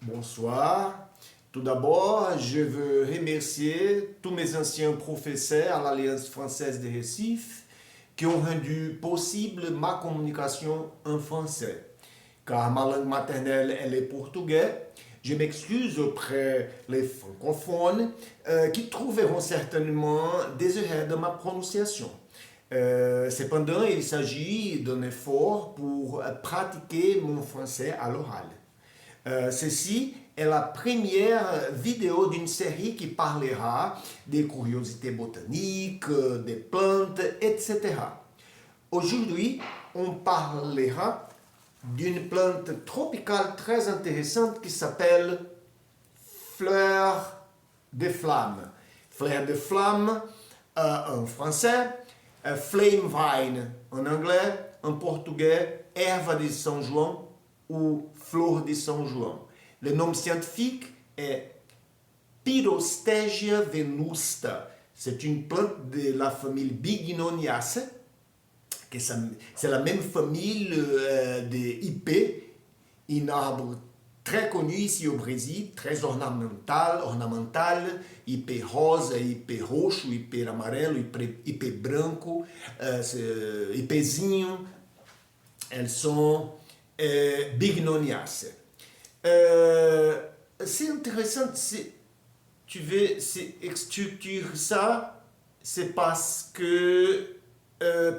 Bonsoir. Tout d'abord, je veux remercier tous mes anciens professeurs à l'Alliance française de Recife qui ont rendu possible ma communication en français. Car ma langue maternelle, elle est portugais. Je m'excuse auprès des francophones qui trouveront certainement des erreurs de ma prononciation. Cependant, il s'agit d'un effort pour pratiquer mon français à l'oral. Ceci est la première vidéo d'une série qui parlera des curiosités botaniques, des plantes, etc. Aujourd'hui, on parlera d'une plante tropicale très intéressante qui s'appelle fleur de flamme. Fleur de flamme en français, flame vine en anglais, en portugais, erva de São João ou flor de São João. Le nom scientifique est Pyrostegia venusta. C'est une plante de la famille Bignoniaceae. C'est la même famille des ipê, un arbre très connu ici au Brésil, très ornemental, ipê rosa, ipê roxo, ipê amarelo, ipê branco, ipêzinho. Elles sont bignoniaceae. C'est intéressant, si tu veux structurer ça, c'est parce que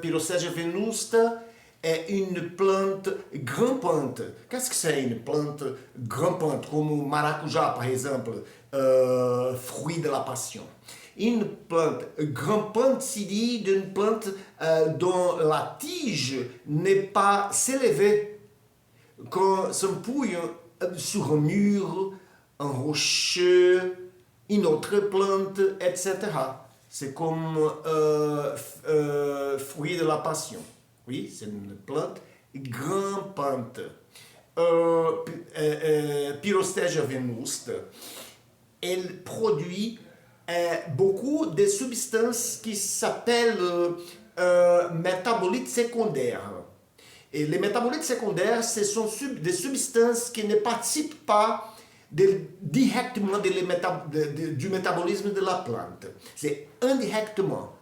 Pyrostegia venusta est une plante grimpante. Qu'est-ce que c'est une plante grimpante, comme maracujá, par exemple, fruit de la passion? Une plante grimpante se dit d'une plante dont la tige n'est pas s'élever, qu'on s'empouille sur un mur, un rocher, une autre plante, etc. C'est comme fruit de la passion. Oui, c'est une plante grimpante. Pyrostegia venusta, elle produit beaucoup de substances qui s'appellent métabolites secondaires. Et les métabolites secondaires, ce sont des substances qui ne participent pas directement du métabolisme de la plante. C'est indirectement.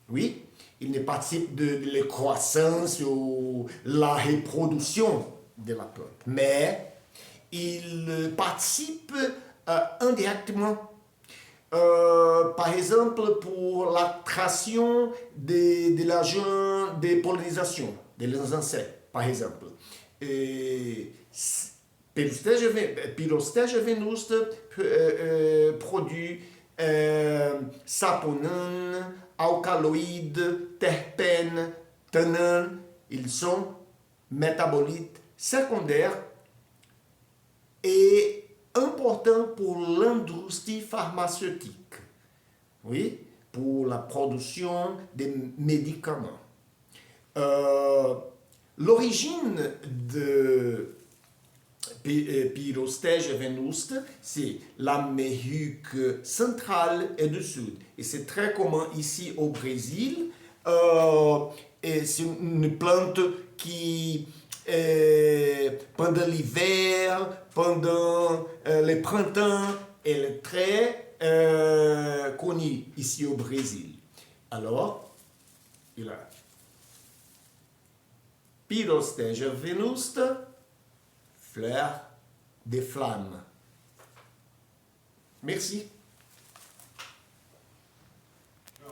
Oui, ils ne participent de la croissance ou la reproduction de la plante. Mais ils participent indirectement. Par exemple, pour l'attraction de l'agent de pollinisation, des insectes, par exemple. Pyrostegia venusta produit saponine, alcaloïdes, terpènes, tanins. Ils sont métabolites secondaires et importants pour l'industrie pharmaceutique. Oui, pour la production des médicaments. L'origine de Pyrostegia venusta, c'est l'Amérique centrale et du Sud. Et c'est très commun ici au Brésil. Et c'est une plante qui, pendant l'hiver, pendant le printemps, elle est très connue ici au Brésil. Alors, il a Pyrostegia venusta, fleur de flamme. Merci.